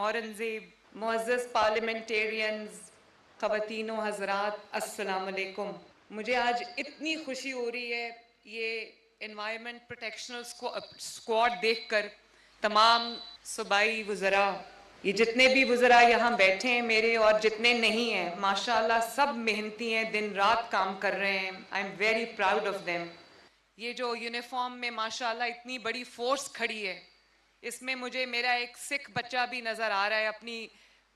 اورنگزیب، معزز پارلیمنٹیرینز، خواتین و حضرات، السلام علیکم. مجھے آج اتنی خوشی ہو رہی ہے یہ انوائرمنٹ پروٹیکشنل اسکواڈ دیکھ کر. تمام صوبائی وزراء، یہ جتنے بھی وزراء یہاں بیٹھے ہیں میرے اور جتنے نہیں ہیں، ماشاءاللہ سب محنتی ہیں، دن رات کام کر رہے ہیں. I am very proud of them. یہ جو یونیفارم میں ماشاءاللہ اتنی بڑی فورس کھڑی ہے، اس میں مجھے میرا ایک سکھ بچہ بھی نظر آ رہا ہے، اپنی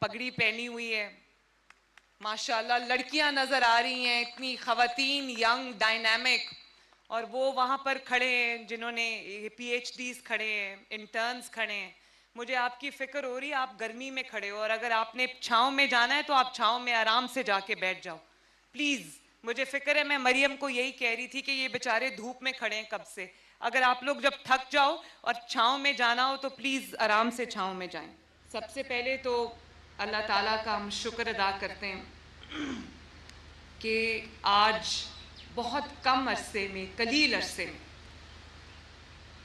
پگڑی پہنی ہوئی ہے. ماشاءاللہ لڑکیاں نظر آ رہی ہیں، اتنی خواتین ینگ ڈائنامک، اور وہ وہاں پر کھڑے ہیں جنہوں نے پی ایچ ڈیز کھڑے ہیں، انٹرنز کھڑے ہیں. مجھے آپ کی فکر ہو رہی ہے، آپ گرمی میں کھڑے ہو، اور اگر آپ نے چھاؤں میں جانا ہے تو آپ چھاؤں میں آرام سے جا کے بیٹھ جاؤ پلیز. مجھے فکر ہے، میں مریم کو یہی کہہ رہی تھی کہ یہ بیچارے دھوپ میں کھڑے ہیں کب سے. اگر آپ لوگ جب تھک جاؤ اور چھاؤں میں جانا ہو تو پلیز آرام سے چھاؤں میں جائیں. سب سے پہلے تو اللہ تعالیٰ کا ہم شکر ادا کرتے ہیں کہ آج بہت کم عرصے میں، قلیل عرصے میں،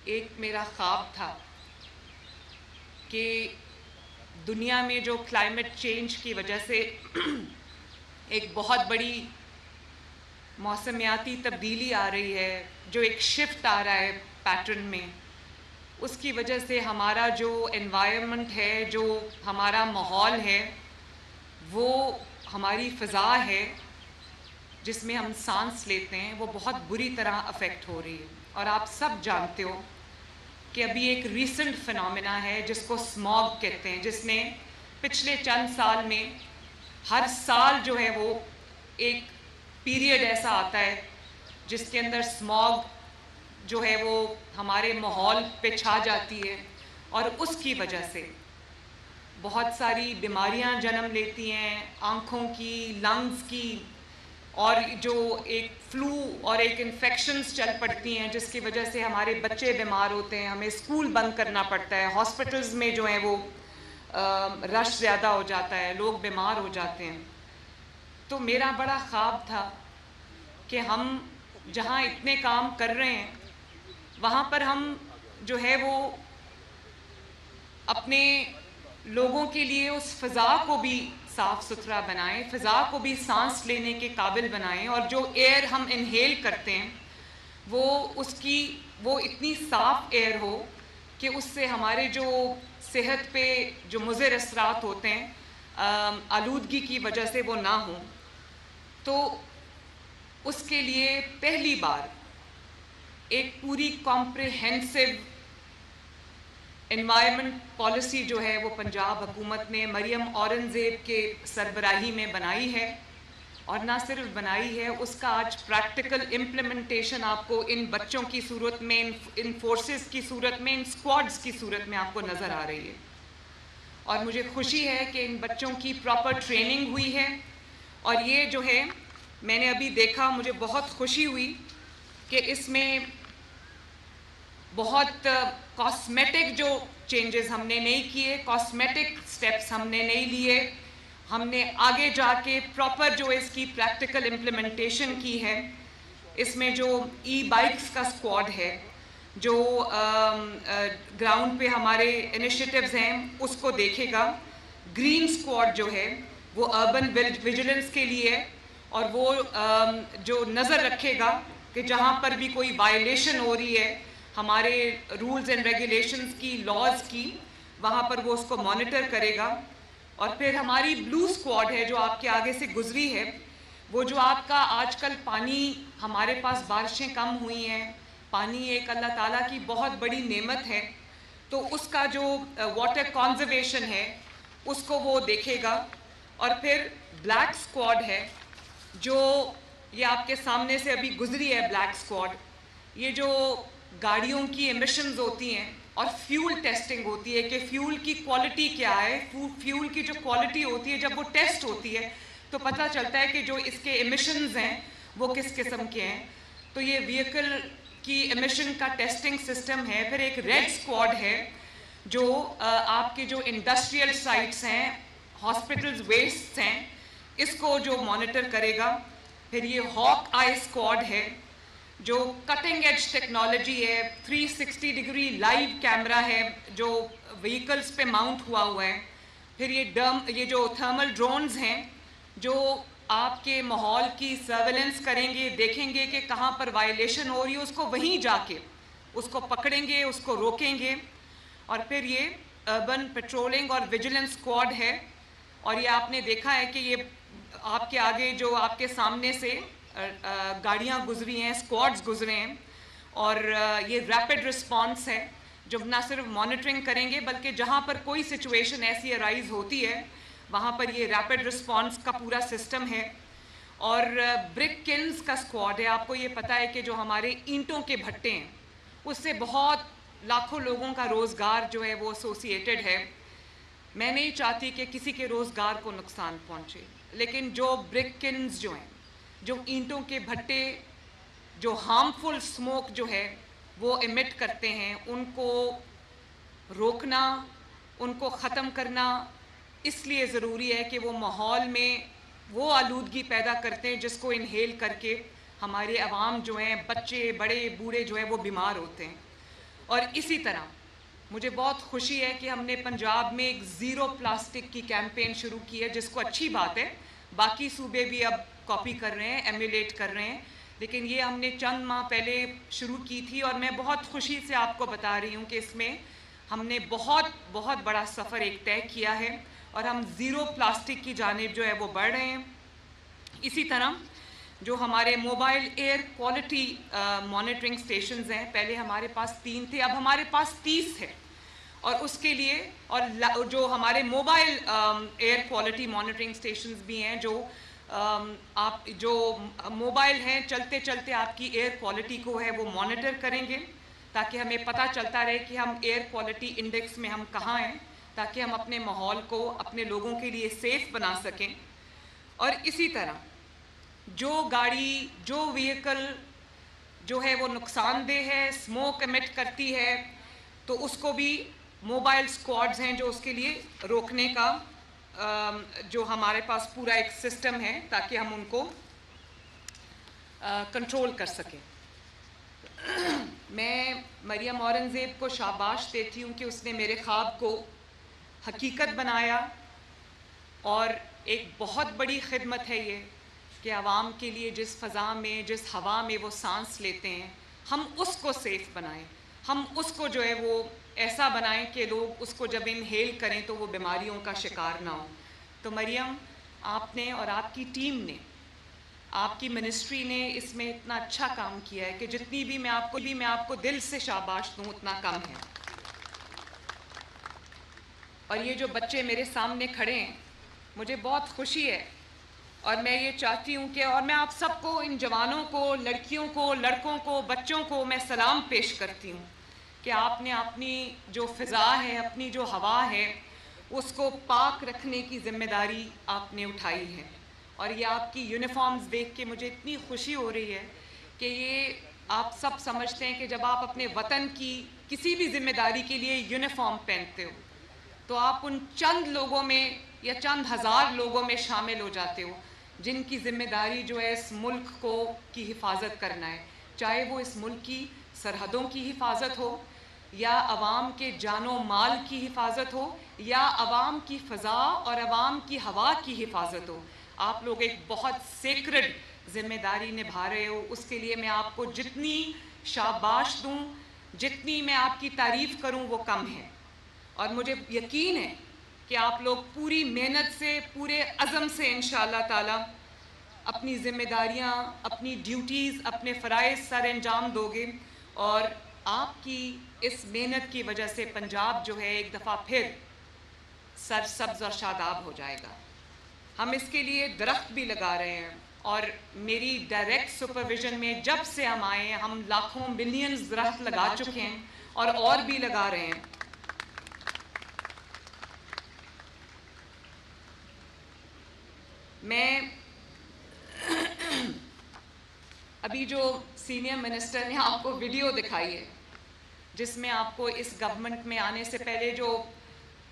ایک میرا خواب تھا کہ دنیا میں جو کلائمیٹ چینج کی وجہ سے ایک بہت بڑی موسمیاتی تبدیلی آ رہی ہے، جو ایک شفٹ آ رہا ہے پیٹرن میں، اس کی وجہ سے ہمارا جو انوائرمنٹ ہے، جو ہمارا ماحول ہے، وہ ہماری فضا ہے جس میں ہم سانس لیتے ہیں، وہ بہت بری طرح افیکٹ ہو رہی ہے. اور آپ سب جانتے ہو کہ ابھی ایک ریسنٹ فنامنا ہے جس کو اسموگ کہتے ہیں، جس نے پچھلے چند سال میں ہر سال جو ہے وہ ایک پیریڈ ایسا آتا ہے جس کے اندر اسموگ جو ہے وہ ہمارے ماحول پہ چھا جاتی ہے، اور اس کی وجہ سے بہت ساری بیماریاں جنم لیتی ہیں، آنکھوں کی، لنگز کی، اور جو ایک فلو اور ایک انفیکشنز چل پڑتی ہیں جس کی وجہ سے ہمارے بچے بیمار ہوتے ہیں، ہمیں اسکول بند کرنا پڑتا ہے، ہاسپٹلز میں جو ہیں وہ رش زیادہ ہو جاتا ہے، لوگ بیمار ہو جاتے ہیں. تو میرا بڑا خواب تھا کہ ہم جہاں اتنے کام کر رہے ہیں وہاں پر ہم جو ہے وہ اپنے لوگوں کے لیے اس فضا کو بھی صاف ستھرا بنائیں، فضا کو بھی سانس لینے کے قابل بنائیں، اور جو ایئر ہم انہیل کرتے ہیں وہ اتنی صاف ایئر ہو کہ اس سے ہمارے جو صحت پہ جو مضر اثرات ہوتے ہیں آلودگی کی وجہ سے وہ نہ ہوں. تو اس کے لیے پہلی بار ایک پوری کمپریہنسو انوائرمنٹ پالیسی جو ہے وہ پنجاب حکومت نے مریم اورنگزیب کے سربراہی میں بنائی ہے، اور نہ صرف بنائی ہے، اس کا آج پریکٹیکل امپلیمنٹیشن آپ کو ان بچوں کی صورت میں، ان فورسز کی صورت میں، ان اسکواڈز کی صورت میں آپ کو نظر آ رہی ہے. اور مجھے خوشی ہے کہ ان بچوں کی پراپر ٹریننگ ہوئی ہے، اور یہ جو ہے میں نے ابھی دیکھا، مجھے بہت خوشی ہوئی کہ اس میں بہت کاسمیٹک جو چینجز ہم نے نہیں کیے، کاسمیٹک سٹیپس ہم نے نہیں لیے، ہم نے آگے جا کے پراپر جو اس کی پریکٹیکل امپلیمنٹیشن کی ہے. اس میں جو ای بائکس کا اسکواڈ ہے، جو گراؤنڈ پہ ہمارے انیشیٹیوز ہیں اس کو دیکھے گا. گرین اسکواڈ جو ہے وہ اربن ویجیلنس کے لیے، اور وہ جو نظر رکھے گا کہ جہاں پر بھی کوئی وائلیشن ہو رہی ہے ہمارے رولز اینڈ ریگولیشنز کی، لاز کی، وہاں پر وہ اس کو مانیٹر کرے گا. اور پھر ہماری بلو اسکواڈ ہے جو آپ کے آگے سے گزری ہے، وہ جو آپ کا آج کل پانی، ہمارے پاس بارشیں کم ہوئی ہیں، پانی ایک اللہ تعالیٰ کی بہت بڑی نعمت ہے، تو اس کا جو واٹر کنزرویشن ہے اس کو وہ دیکھے گا. اور پھر بلیک اسکواڈ ہے جو یہ آپ کے سامنے سے ابھی گزری ہے. بلیک اسکواڈ یہ جو گاڑیوں کی ایمیشنز ہوتی ہیں اور فیول ٹیسٹنگ ہوتی ہے کہ فیول کی کوالٹی کیا ہے، فیول کی جو کوالٹی ہوتی ہے جب وہ ٹیسٹ ہوتی ہے تو پتہ چلتا ہے کہ جو اس کے ایمیشنز ہیں وہ کس قسم کے ہیں. تو یہ وہیکل کی ایمیشن کا ٹیسٹنگ سسٹم ہے. پھر ایک ریڈ اسکواڈ ہے جو آپ کے جو انڈسٹریل سائٹس ہیں، ہاسپٹلز ویسٹ ہیں، اس کو جو مانیٹر کرے گا. پھر یہ ہاک آئی اسکواڈ ہے جو کٹنگ ایج ٹیکنالوجی ہے، 360 ڈگری لائیو کیمرہ ہے جو وہیکلز پہ ماؤنٹ ہوا ہے. پھر یہ جو تھرمل ڈرونز ہیں جو آپ کے ماحول کی سرویلنس کریں گے، دیکھیں گے کہ کہاں پر وائلیشن ہو رہی ہے، اس کو وہیں جا کے اس کو پکڑیں گے، اس کو روکیں گے. اور پھر یہ اربن پیٹرولنگ اور ویجیلنس اسکواڈ ہے، اور یہ آپ نے دیکھا ہے کہ یہ آپ کے آگے جو آپ کے سامنے سے گاڑیاں گزری ہیں، اسکواڈز گزرے ہیں، اور یہ ریپڈ رسپانس ہے جو نہ صرف مانیٹرنگ کریں گے بلکہ جہاں پر کوئی سچویشن ایسی ارائز ہوتی ہے وہاں پر یہ ریپڈ رسپانس کا پورا سسٹم ہے. اور برک کلنز کا اسکواڈ ہے. آپ کو یہ پتہ ہے کہ جو ہمارے اینٹوں کے بھٹے ہیں اس سے بہت لاکھوں لوگوں کا روزگار جو ہے وہ ایسوسیٹڈ ہے. میں نہیں چاہتی کہ کسی کے روزگار کو نقصان پہنچے، لیکن جو برک کلنز جو ہیں، جو اینٹوں کے بھٹے جو ہارمفل اسموک جو ہے وہ ایمٹ کرتے ہیں، ان کو روکنا، ان کو ختم کرنا اس لیے ضروری ہے کہ وہ ماحول میں وہ آلودگی پیدا کرتے ہیں جس کو انہیل کر کے ہمارے عوام جو ہیں، بچے بڑے بوڑھے جو ہیں وہ بیمار ہوتے ہیں. اور اسی طرح مجھے بہت خوشی ہے کہ ہم نے پنجاب میں ایک زیرو پلاسٹک کی کیمپین شروع کی ہے، جس کو اچھی بات ہے باقی صوبے بھی اب کاپی کر رہے ہیں، ایمولیٹ کر رہے ہیں، لیکن یہ ہم نے چند ماہ پہلے شروع کی تھی. اور میں بہت خوشی سے آپ کو بتا رہی ہوں کہ اس میں ہم نے بہت بڑا سفر ایک طے کیا ہے اور ہم زیرو پلاسٹک کی جانب جو ہے وہ بڑھ رہے ہیں. اسی طرح جو ہمارے mobile air quality monitoring stations ہیں، پہلے ہمارے پاس 3 تھے، اب ہمارے پاس 30 ہے. اور اس کے لیے اور جو ہمارے mobile air quality monitoring stations بھی ہیں، جو آپ جو موبائل ہیں چلتے چلتے آپ کی ایئر کوالٹی کو ہے وہ مانیٹر کریں گے، تاکہ ہمیں پتہ چلتا رہے کہ ہم ایئر کوالٹی انڈیکس میں ہم کہاں ہیں، تاکہ ہم اپنے ماحول کو اپنے لوگوں کے لیے سیف بنا سکیں. اور اسی طرح جو گاڑی جو وہیکل جو ہے وہ نقصان دہ ہے، اسموک ایمٹ کرتی ہے، تو اس کو بھی موبائل اسکواڈز ہیں جو اس کے لیے روکنے کا جو ہمارے پاس پورا ایک سسٹم ہے تاکہ ہم ان کو کنٹرول کر سکیں. میں مریم اورنگزیب کو شاباش دیتی ہوں کہ اس نے میرے خواب کو حقیقت بنایا، اور ایک بہت بڑی خدمت ہے یہ کہ عوام کے لیے جس فضا میں جس ہوا میں وہ سانس لیتے ہیں ہم اس کو سیف بنائیں، ہم اس کو جو ہے وہ ایسا بنائیں کہ لوگ اس کو جب انہیل کریں تو وہ بیماریوں کا شکار نہ ہوں. تو مریم، آپ نے اور آپ کی ٹیم نے، آپ کی منسٹری نے اس میں اتنا اچھا کام کیا ہے کہ جتنی بھی میں آپ کو دل سے شاباش دوں اتنا کم ہے. اور یہ جو بچے میرے سامنے کھڑے ہیں، مجھے بہت خوشی ہے، اور میں یہ چاہتی ہوں کہ اور میں آپ سب کو، ان جوانوں کو، لڑکیوں کو، لڑکوں کو، بچوں کو میں سلام پیش کرتی ہوں کہ آپ نے اپنی جو فضا ہے، اپنی جو ہوا ہے، اس کو پاک رکھنے کی ذمہ داری آپ نے اٹھائی ہے. اور یہ آپ کی یونیفارمز دیکھ کے مجھے اتنی خوشی ہو رہی ہے کہ یہ آپ سب سمجھتے ہیں کہ جب آپ اپنے وطن کی کسی بھی ذمہ داری کے لیے یونیفارم پہنتے ہو تو آپ ان چند لوگوں میں یا چند ہزار لوگوں میں شامل ہو جاتے ہو جن کی ذمہ داری جو ہے اس ملک کو کی حفاظت کرنا ہے، چاہے وہ اس ملک کی سرحدوں کی حفاظت ہو، یا عوام کے جان و مال کی حفاظت ہو، یا عوام کی فضا اور عوام کی ہوا کی حفاظت ہو. آپ لوگ ایک بہت سیکرڈ ذمہ داری نبھا رہے ہو. اس کے لیے میں آپ کو جتنی شاباش دوں، جتنی میں آپ کی تعریف کروں وہ کم ہے. اور مجھے یقین ہے کہ آپ لوگ پوری محنت سے، پورے عزم سے انشاءاللہ تعالی اپنی ذمہ داریاں، اپنی ڈیوٹیز، اپنے فرائض سر انجام دو گے، اور آپ کی اس محنت کی وجہ سے پنجاب جو ہے ایک دفعہ پھر سرسبز اور شاداب ہو جائے گا. ہم اس کے لیے درخت بھی لگا رہے ہیں، اور میری ڈائریکٹ سپرویژن میں جب سے ہم آئے ہیں ہم لاکھوں ملینز درخت لگا چکے ہیں اور بھی لگا رہے ہیں. میں ابھی جو سینئر منسٹر نے آپ کو ویڈیو دکھائی ہے جس میں آپ کو اس گورنمنٹ میں آنے سے پہلے جو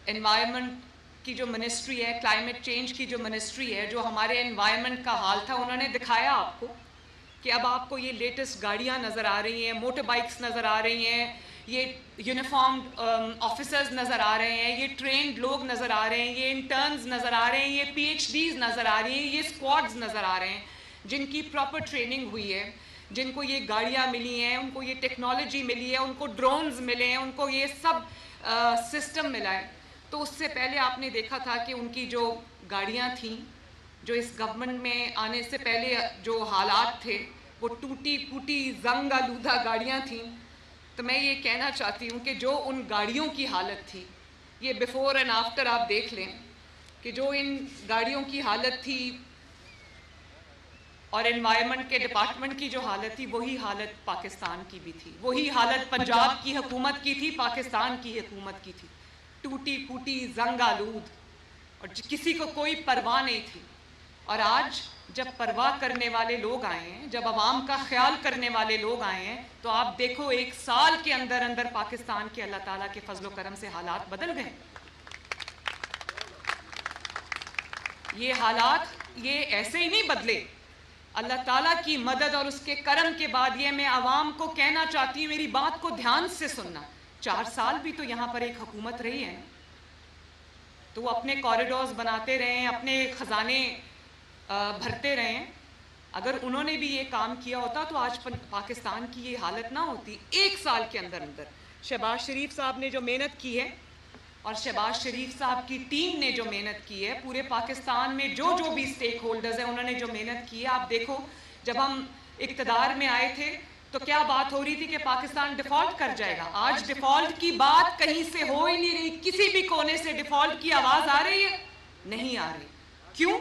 انوائرمنٹ کی جو منسٹری ہے، کلائمیٹ چینج کی جو منسٹری ہے، جو ہمارے انوائرمنٹ کا حال تھا، انہوں نے دکھایا آپ کو کہ اب آپ کو یہ لیٹسٹ گاڑیاں نظر آ رہی ہیں، موٹر بائکس نظر آ رہی ہیں، یہ یونیفارمڈ آفیسرز نظر آ رہے ہیں, یہ ٹرینڈ لوگ نظر آ رہے ہیں, یہ انٹرنز نظر آ رہے ہیں, یہ پی ایچ ڈیز نظر آ رہی ہیں, یہ اسکواڈز نظر آ رہے ہیں جن کی پراپر ٹریننگ ہوئی ہے, جن کو یہ گاڑیاں ملی ہیں, ان کو یہ ٹیکنالوجی ملی ہے, ان کو ڈرونز ملے ہیں, ان کو یہ سب سسٹم ملا ہے. تو اس سے پہلے آپ نے دیکھا تھا کہ ان کی جو گاڑیاں تھیں, جو اس گورنمنٹ میں آنے سے پہلے جو حالات تھے, وہ ٹوٹی پھوٹی زنگ آلودہ گاڑیاں تھیں. تو میں یہ کہنا چاہتی ہوں کہ جو ان گاڑیوں کی حالت تھی, یہ بیفور اینڈ آفٹر آپ دیکھ لیں کہ جو ان گاڑیوں کی حالت تھی اور انوائرمنٹ کے ڈپارٹمنٹ کی جو حالت تھی, وہی حالت پاکستان کی بھی تھی, وہی حالت پنجاب کی حکومت کی تھی, پاکستان کی حکومت کی تھی. ٹوٹی پھوٹی زنگ آلود, اور کسی کو کوئی پرواہ نہیں تھی. اور آج جب پرواہ کرنے والے لوگ آئے ہیں, جب عوام کا خیال کرنے والے لوگ آئے ہیں, تو آپ دیکھو 1 سال کے اندر اندر پاکستان کے اللہ تعالیٰ کے فضل و کرم سے حالات بدل گئے. یہ حالات یہ ایسے ہی نہیں بدلے, اللہ تعالیٰ کی مدد اور اس کے کرم کے بعد. یہ میں عوام کو کہنا چاہتی ہوں, میری بات کو دھیان سے سننا. 4 سال بھی تو یہاں پر ایک حکومت رہی ہے, تو وہ اپنے کوریڈورز بناتے رہے ہیں, اپنے خزانے بھرتے رہے ہیں. اگر انہوں نے بھی یہ کام کیا ہوتا تو آج پاکستان کی یہ حالت نہ ہوتی. 1 سال کے اندر اندر شہباز شریف صاحب نے جو محنت کی ہے, اور شہباز شریف صاحب کی ٹیم نے جو محنت کی ہے, پورے پاکستان میں جو بھی اسٹیک ہولڈرز ہیں انہوں نے جو محنت کی ہے. آپ دیکھو, جب ہم اقتدار میں آئے تھے تو کیا بات ہو رہی تھی کہ پاکستان ڈیفالٹ کر جائے گا. آج ڈیفالٹ کی بات کہیں سے ہو ہی نہیں رہی. کسی بھی کونے سے ڈیفالٹ کی آواز آ رہی ہے؟ نہیں آ رہی. کیوں؟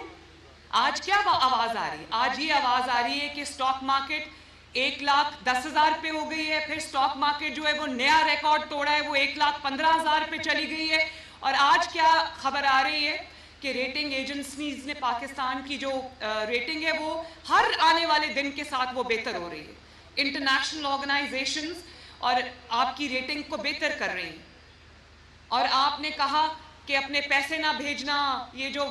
آج کیا آواز آ رہی ہے؟ آج یہ آواز آ رہی ہے کہ سٹاک مارکیٹ 1,10,000 پہ ہو گئی ہے. پھر سٹاک مارکیٹ جو ہے وہ نیا ریکارڈ توڑا ہے, وہ 1,15,000 پہ چلی گئی ہے. اور آج کیا خبر آ رہی ہے کہ ریٹنگ ایجنسیز نے پاکستان کی جو ریٹنگ ہے وہ ہر آنے والے دن کے ساتھ وہ بہتر ہو رہی ہے. انٹرنیشنل آرگنائزیشنز اور آپ کی ریٹنگ کو بہتر کر رہی ہیں. اور آپ نے کہا کہ اپنے پیسے نہ بھیجنا, یہ جو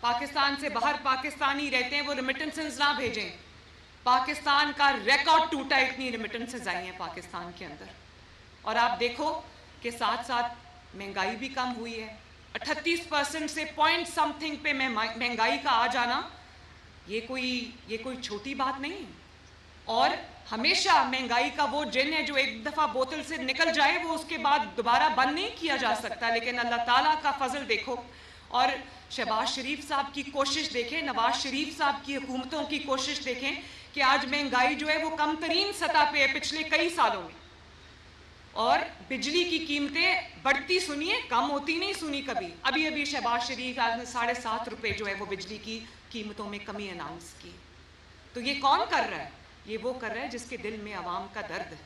پاکستان سے باہر پاکستانی رہتے ہیں وہ ریمیٹنسز نہ بھیجیں. پاکستان کا ریکارڈ ٹوٹا, اتنی ریمیٹنسز آئی ہیں پاکستان کے اندر. اور آپ دیکھو کہ ساتھ ساتھ مہنگائی بھی کم ہوئی ہے. 38% سے پوائنٹ سم تھنگ پہ مہنگائی کا آ جانا, یہ کوئی چھوٹی بات نہیں ہے. اور ہمیشہ مہنگائی کا وہ جن ہے جو ایک دفعہ بوتل سے نکل جائے وہ اس کے بعد دوبارہ بند نہیں کیا جا سکتا. لیکن اللہ تعالیٰ کا فضل دیکھو, اور شہباز شریف صاحب کی کوشش دیکھیں, نواز شریف صاحب کی حکومتوں کی کوشش دیکھیں کہ آج مہنگائی جو ہے وہ کم ترین سطح پہ ہے پچھلے کئی سالوں میں. اور بجلی کی قیمتیں بڑھتی سنیے, کم ہوتی نہیں سنی کبھی. ابھی شہباز شریف آج نے 7.5 روپے جو ہے وہ بجلی کی قیمتوں میں کمی اناؤنس کی. تو یہ کون کر رہا ہے؟ یہ وہ کر رہا ہے جس کے دل میں عوام کا درد ہے.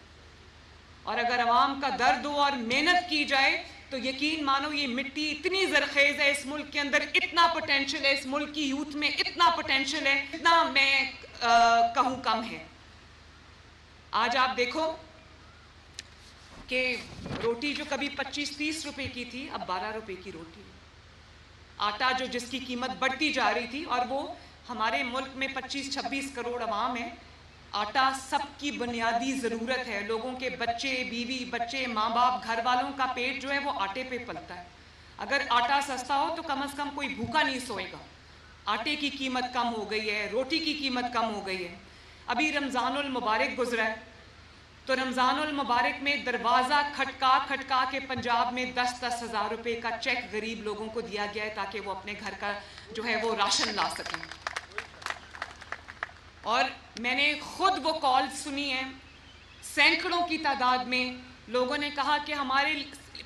اور اگر عوام کا درد ہو اور محنت کی جائے تو یقین مانو یہ مٹی اتنی زرخیز ہے, اس ملک کے اندر اتنا پوٹینشیل ہے, اس ملک کی یوتھ میں اتنا پوٹینشیل ہے, اتنا میں کہوں کم ہے. آج آپ دیکھو کہ روٹی جو کبھی 25-30 روپے کی تھی اب 12 روپے کی روٹی. آٹا جو جس کی قیمت بڑھتی جا رہی تھی, اور وہ ہمارے ملک میں 25-26 کروڑ عوام ہیں. آٹا سب کی بنیادی ضرورت ہے. لوگوں کے بچے, بیوی بچے, ماں باپ, گھر والوں کا پیٹ جو ہے وہ آٹے پہ پلتا ہے. اگر آٹا سستا ہو تو کم از کم کوئی بھوکا نہیں سوئے گا. آٹے کی قیمت کم ہو گئی ہے, روٹی کی قیمت کم ہو گئی ہے. ابھی رمضان المبارک گزرا ہے, تو رمضان المبارک میں دروازہ کھٹکا کے پنجاب میں 10-10 ہزار روپے کا چیک غریب لوگوں کو دیا گیا ہے تاکہ وہ اپنے گھر کا جو ہے وہ راشن لا سکیں. اور میں نے خود وہ کال سنی ہے, سینکڑوں کی تعداد میں لوگوں نے کہا کہ ہمارے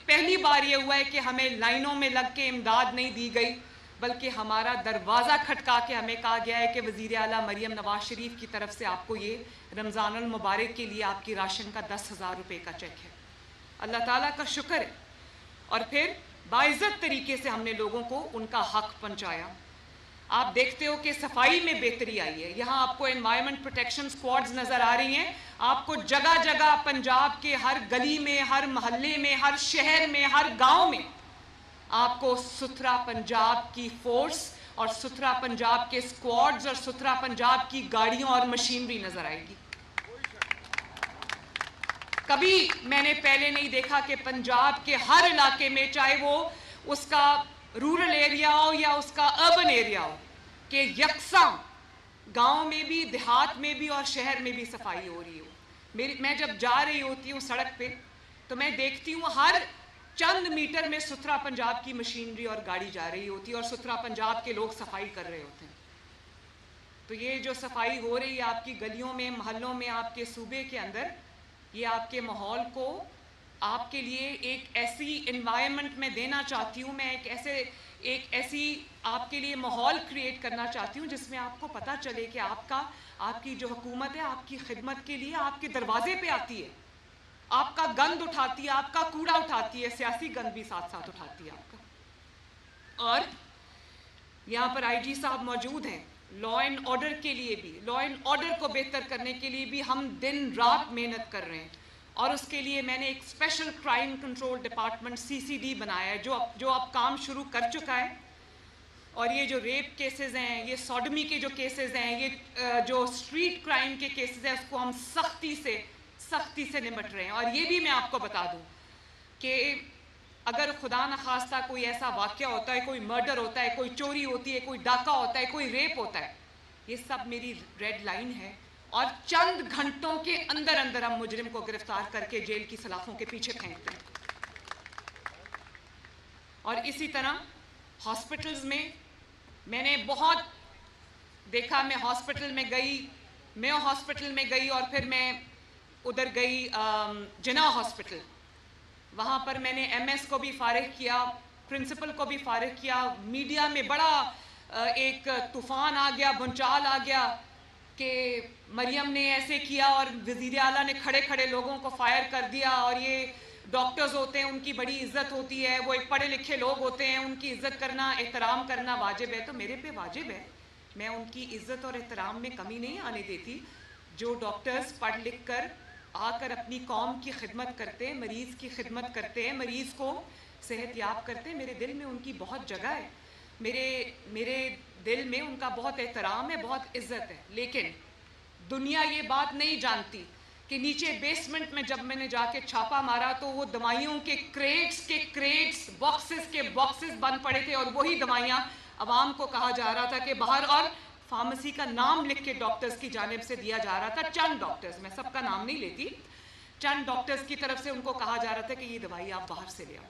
پہلی بار یہ ہوا ہے کہ ہمیں لائنوں میں لگ کے امداد نہیں دی گئی, بلکہ ہمارا دروازہ کھٹکا کے ہمیں کہا گیا ہے کہ وزیر اعلیٰ مریم نواز شریف کی طرف سے آپ کو یہ رمضان المبارک کے لیے آپ کی راشن کا 10,000 روپے کا چیک ہے. اللہ تعالیٰ کا شکر ہے. اور پھر باعزت طریقے سے ہم نے لوگوں کو ان کا حق پہنچایا. آپ دیکھتے ہو کہ صفائی میں بہتری آئی ہے. یہاں آپ کو انوائرمنٹ پروٹیکشن سکواڈز نظر آ رہی ہیں. آپ کو جگہ جگہ پنجاب کے ہر گلی میں, ہر محلے میں, ہر شہر میں, ہر گاؤں میں آپ کو ستھرا پنجاب کی فورس اور ستھرا پنجاب کے سکواڈز اور ستھرا پنجاب کی گاڑیوں اور مشینری نظر آئے گی. کبھی میں نے پہلے نہیں دیکھا کہ پنجاب کے ہر علاقے میں، چاہے وہ اس کا رورل ایریا ہو یا اس کا اربن ایریا ہو، کہ یکساں گاؤں میں بھی، دیہات میں بھی اور شہر میں بھی صفائی ہو رہی ہو. میں جب جا رہی ہوتی ہوں سڑک پہ تو میں دیکھتی ہوں ہر چند میٹر میں ستھرا پنجاب کی مشینری اور گاڑی جا رہی ہوتی ہے اور ستھرا پنجاب کے لوگ صفائی کر رہے ہوتے ہیں. تو یہ جو صفائی ہو رہی ہے آپ کی گلیوں میں، محلوں میں، آپ کے صوبے کے اندر، یہ آپ کے ماحول کو آپ کے لیے ایک ایسی انوائرمنٹ میں دینا چاہتی ہوں. میں ایک ایسی آپ کے لیے ماحول کریٹ کرنا چاہتی ہوں جس میں آپ کو پتہ چلے کہ آپ کی جو حکومت ہے آپ کی خدمت کے لیے آپ کے دروازے پہ آتی ہے، آپ کا گند اٹھاتی ہے، آپ کا کوڑا اٹھاتی ہے، سیاسی گند بھی ساتھ ساتھ اٹھاتی ہے آپ کا. اور یہاں پر آئی جی صاحب موجود ہیں. لا اینڈ آرڈر کے لیے بھی، لا اینڈ آرڈر کو بہتر کرنے کے لیے بھی ہم دن رات محنت کر رہے ہیں. اور اس کے لیے میں نے ایک special crime control department CCD بنایا ہے جو اب کام شروع کر چکا ہے. اور یہ جو ریپ کیسز ہیں، یہ سوڈمی کے جو کیسز ہیں، یہ جو اسٹریٹ کرائم کے کیسز ہیں، اس کو ہم سختی سے نمٹ رہے ہیں. اور یہ بھی میں آپ کو بتا دوں کہ اگر خدا نخواستہ کوئی ایسا واقعہ ہوتا ہے، کوئی مرڈر ہوتا ہے، کوئی چوری ہوتی ہے، کوئی ڈاکہ ہوتا ہے، کوئی ریپ ہوتا ہے، یہ سب میری ریڈ لائن ہے. اور چند گھنٹوں کے اندر ہم مجرم کو گرفتار کر کے جیل کی سلاخوں کے پیچھے پھینکتے ہیں. اور اسی طرح ہاسپٹلز میں نے بہت دیکھا. میں ہاسپٹل میں گئی، میو ہاسپٹل میں گئی، اور پھر میں ادھر گئی جناح ہاسپٹل. وہاں پر میں نے MS کو بھی فارغ کیا، پرنسپل کو بھی فارغ کیا. میڈیا میں بڑا ایک طوفان آ گیا، بھونچال آ گیا کہ مریم نے ایسے کیا اور وزیر اعلیٰ نے کھڑے لوگوں کو فائر کر دیا. اور یہ ڈاکٹرز ہوتے ہیں، ان کی بڑی عزت ہوتی ہے، وہ ایک پڑھے لکھے لوگ ہوتے ہیں، ان کی عزت کرنا، احترام کرنا واجب ہے. تو میرے پہ واجب ہے، میں ان کی عزت اور احترام میں کمی نہیں آنے دیتی. جو ڈاکٹرز پڑھ لکھ کر آ کر اپنی قوم کی خدمت کرتے ہیں، مریض کی خدمت کرتے ہیں، مریض کو صحت یاب کرتے ہیں، میرے دل میں ان کی بہت جگہ ہے، میرے دل میں ان کا بہت احترام ہے، بہت عزت ہے. لیکن دنیا یہ بات نہیں جانتی کہ نیچے بیسمنٹ میں جب میں نے جا کے چھاپا مارا تو وہ دوائیوں کے کریٹس باکسز بند پڑے تھے. اور وہی دوائیاں عوام کو کہا جا رہا تھا کہ باہر، اور فارمیسی کا نام لکھ کے ڈاکٹرز کی جانب سے دیا جا رہا تھا. چند ڈاکٹرز، میں سب کا نام نہیں لیتی، چند ڈاکٹرز کی طرف سے ان کو کہا جا رہا تھا کہ یہ دوائی آپ باہر سے لے آؤ.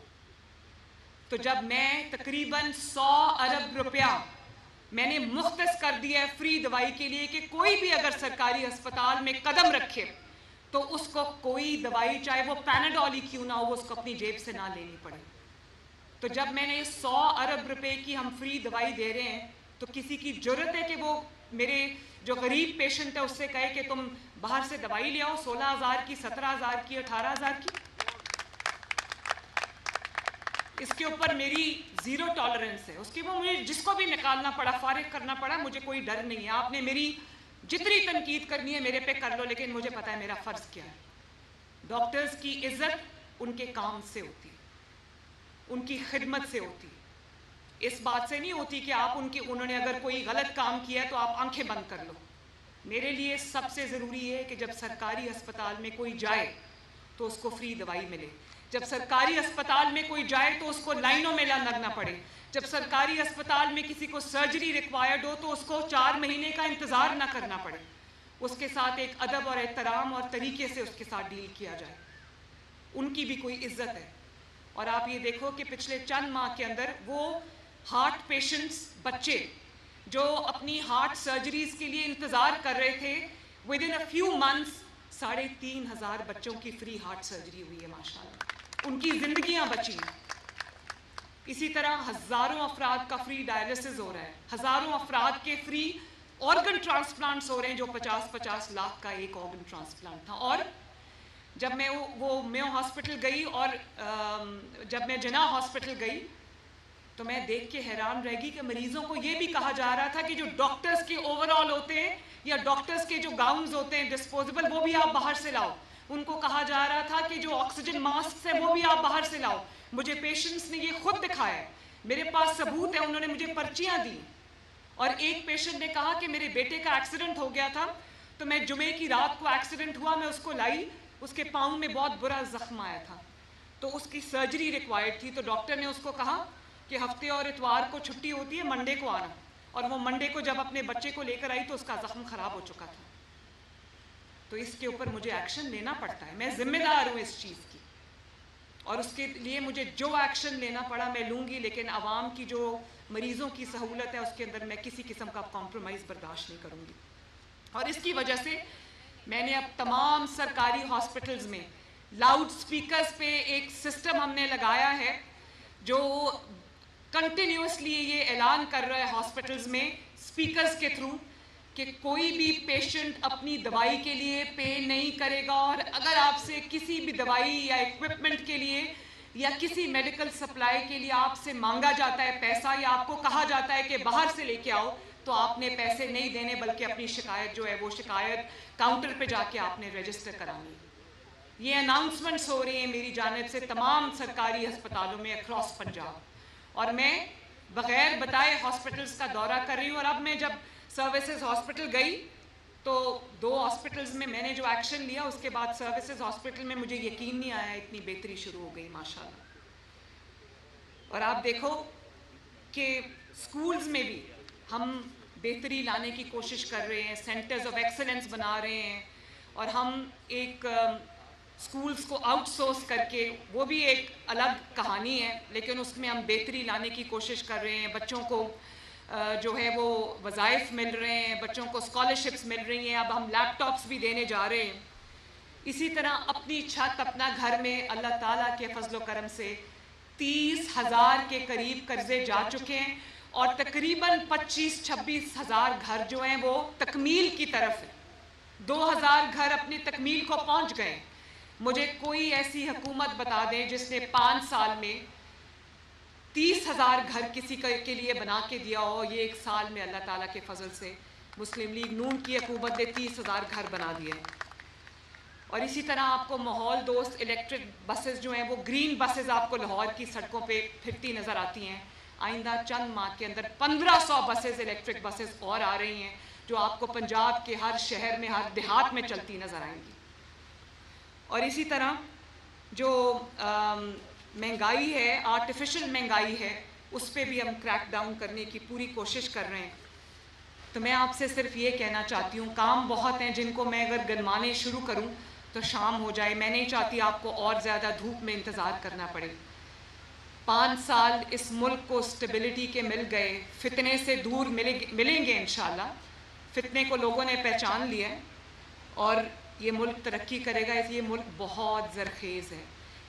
تو جب میں تقریباً 100 ارب روپیہ میں نے مختص کر دیا ہے فری دوائی کے لیے کہ کوئی بھی اگر سرکاری ہسپتال میں قدم رکھے تو اس کو کوئی دوائی، چاہے وہ پیناڈول ہی کیوں نہ ہو، وہ اس کو اپنی جیب سے نہ لینی پڑے. تو جب میں نے 100 ارب روپے کی ہم فری دوائی دے رہے ہیں تو کسی کی جرت ہے کہ وہ میرے جو غریب پیشنٹ ہے اس سے کہے کہ تم باہر سے دوائی لے آؤ 16,000 کی، 17,000 کی، 18,000 کی؟ اس کے اوپر میری زیرو ٹالرنس ہے. اس کے وہ مجھے جس کو بھی نکالنا پڑا، فارغ کرنا پڑا، مجھے کوئی ڈر نہیں ہے. آپ نے میری جتنی تنقید کرنی ہے میرے پہ کر لو، لیکن مجھے پتا ہے میرا فرض کیا ہے. ڈاکٹرز کی عزت ان کے کام سے ہوتی، ان کی خدمت سے ہوتی، اس بات سے نہیں ہوتی کہ انہوں نے اگر کوئی غلط کام کیا ہے تو آپ آنکھیں بند کر لو. میرے لیے سب سے ضروری ہے کہ جب سرکاری ہسپتال میں کوئی جائے تو اس کو فری دوائی ملے. جب سرکاری ہسپتال میں کوئی جائے تو اس کو لائنوں میں لگنا پڑے. جب سرکاری ہسپتال میں کسی کو سرجری ریکوائرڈ ہو تو اس کو 4 مہینے کا انتظار نہ کرنا پڑے. اس کے ساتھ ایک ادب اور احترام اور طریقے سے اس کے ساتھ ڈیل کیا جائے. ان کی بھی کوئی عزت ہے. اور آپ یہ دیکھو کہ پچھلے چند ماہ کے اندر وہ ہارٹ پیشنٹس، بچے جو اپنی ہارٹ سرجریز کے لیے انتظار کر رہے تھے، with in a few months 3,500 بچوں کی فری ہارٹ سرجری ہوئی ہے. ماشاءاللہ ان کی زندگیاں بچی. اسی طرح ہزاروں افراد کا فری ڈائلسس ہو رہا ہے، ہزاروں افراد کے فری آرگن ٹرانسپلانٹس ہو رہے ہیں جو 50 لاکھ کا ایک آرگن ٹرانسپلانٹ تھا. اور جب میں وہ میو ہاسپٹل گئی اور جب میں جناح ہاسپٹل گئی تو میں دیکھ کے حیران رہ گئی کہ مریضوں کو یہ بھی کہا جا رہا تھا کہ جو ڈاکٹرز کے اوور آل ہوتے ہیں یا ڈاکٹرز کے جو گاؤنز ہوتے ہیں ڈسپوزیبل، وہ بھی آپ باہر سے لاؤ. ان کو کہا جا رہا تھا کہ جو آکسیجن ماسک ہے وہ بھی آپ باہر سے لاؤ. مجھے پیشنٹس نے یہ خود دکھایا ہے، میرے پاس ثبوت ہے، انہوں نے مجھے پرچیاں دی. اور ایک پیشنٹ نے کہا کہ میرے بیٹے کا ایکسیڈنٹ ہو گیا تھا تو میں جمعے کی رات کو ایکسیڈنٹ ہوا، میں اس کو لائی اس کے پاؤں میں بہت برا زخم آیا تھا تو اس کی سرجری ریکوائرڈ تھی. تو ڈاکٹر نے اس کو کہا کہ ہفتے اور اتوار کو چھٹی ہوتی ہے, منڈے کو آنا. اور وہ منڈے کو جب اپنے بچے کو لے کر آئی تو اس کا زخم خراب ہو چکا تھا. تو اس کے اوپر مجھے ایکشن لینا پڑتا ہے, میں ذمہ دار ہوں اس چیز کی, اور اس کے لیے مجھے جو ایکشن لینا پڑا میں لوں گی, لیکن عوام کی جو مریضوں کی سہولت ہے اس کے اندر میں کسی قسم کا کمپرومائز برداشت نہیں کروں گی. اور اس کی وجہ سے میں نے اب تمام سرکاری ہاسپٹلز میں لاؤڈ سپیکرز پہ ایک سسٹم ہم نے لگایا ہے جو کنٹینیوسلی یہ اعلان کر رہا ہے ہاسپٹلز میں سپیکرز کے تھرو کہ کوئی بھی پیشنٹ اپنی دوائی کے لیے پے نہیں کرے گا, اور اگر آپ سے کسی بھی دوائی یا ایکوپمنٹ کے لیے یا کسی میڈیکل سپلائی کے لیے آپ سے مانگا جاتا ہے پیسہ, یا آپ کو کہا جاتا ہے کہ باہر سے لے کے آؤ, تو آپ نے پیسے نہیں دینے بلکہ اپنی شکایت جو ہے وہ شکایت کاؤنٹر پہ جا کے آپ نے رجسٹر کرانی. یہ اناؤنسمنٹس ہو رہی ہیں میری جانب سے تمام سرکاری ہسپتالوں میں اکراس پنجاب, اور میں بغیر بتائے ہاسپٹلز کا دورہ کر رہی ہوں. اور اب میں جب سروسز ہاسپٹل گئی تو 2 ہاسپٹلز میں میں نے جو ایکشن لیا, اس کے بعد سروسز ہاسپٹل میں مجھے یقین نہیں آیا اتنی بہتری شروع ہو گئی ماشاءاللہ. اور آپ دیکھو کہ سکولز میں بھی ہم بہتری لانے کی کوشش کر رہے ہیں, سینٹرز آف ایکسلنس بنا رہے ہیں, اور ہم ایک سکولز کو آؤٹ سورس کر کے, وہ بھی ایک الگ کہانی ہے, لیکن اس میں ہم بہتری لانے کی کوشش کر رہے ہیں. بچوں کو جو ہے وہ وظائف مل رہے ہیں, بچوں کو اسکالرشپس مل رہی ہیں, اب ہم لیپ ٹاپس بھی دینے جا رہے ہیں. اسی طرح اپنی چھت اپنا گھر میں اللہ تعالیٰ کے فضل و کرم سے 30,000 کے قریب قرضے جا چکے ہیں, اور تقریباً 25-26 ہزار گھر جو ہیں وہ تکمیل کی طرف ہیں. 2,000 گھر اپنی تکمیل کو پہنچ گئے. مجھے کوئی ایسی حکومت بتا دیں جس نے 5 سال میں 30,000 گھر کسی کے لیے بنا کے دیا ہو. یہ 1 سال میں اللہ تعالیٰ کے فضل سے مسلم لیگ نون کی حکومت نے 30,000 گھر بنا دیے ہیں. اور اسی طرح آپ کو ماحول دوست الیکٹرک بسز جو ہیں وہ گرین بسز آپ کو لاہور کی سڑکوں پہ پھرتی نظر آتی ہیں. آئندہ چند ماہ کے اندر 1500 بسز الیکٹرک بسز اور آ رہی ہیں جو آپ کو پنجاب کے ہر شہر میں ہر دیہات میں چلتی نظر آئیں گی. اور اسی طرح جو مہنگائی ہے, آرٹیفیشل مہنگائی ہے, اس پہ بھی ہم کریک ڈاؤن کرنے کی پوری کوشش کر رہے ہیں. تو میں آپ سے صرف یہ کہنا چاہتی ہوں, کام بہت ہیں جن کو میں اگر گنوانے شروع کروں تو شام ہو جائے. میں نہیں چاہتی آپ کو اور زیادہ دھوپ میں انتظار کرنا پڑے. 5 سال اس ملک کو سٹیبلٹی کے مل گئے, فتنے سے دور ملیں گے انشاءاللہ. فتنے کو لوگوں نے پہچان لیا ہے اور یہ ملک ترقی کرے گا. یہ ملک بہت زرخیز ہے,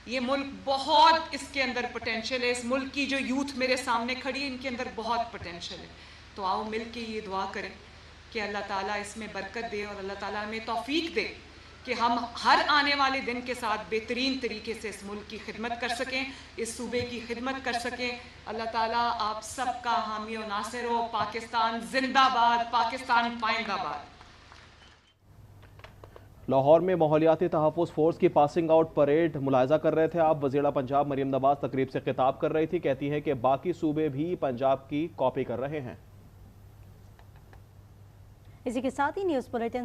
یہ ملک بہت, اس کے اندر پوٹینشیل ہے. اس ملک کی جو یوتھ میرے سامنے کھڑی ہے ان کے اندر بہت پوٹینشیل ہے. تو آؤ مل کے یہ دعا کریں کہ اللہ تعالیٰ اس میں برکت دے اور اللہ تعالیٰ ہمیں توفیق دے کہ ہم ہر آنے والے دن کے ساتھ بہترین طریقے سے اس ملک کی خدمت کر سکیں, اس صوبے کی خدمت کر سکیں. اللہ تعالیٰ آپ سب کا حامی و ناصر ہو. پاکستان زندہ باد, پاکستان پائندہ باد. لاہور میں ماحولیاتی تحفظ فورس کی پاسنگ آؤٹ پریڈ ملاحظہ کر رہے تھے آپ. وزیرِ پنجاب مریم نواز تقریب سے خطاب کر رہی تھی, کہتی ہے کہ باقی صوبے بھی پنجاب کی کاپی کر رہے ہیں. اسی کے ساتھ ہی نیوز بلیٹن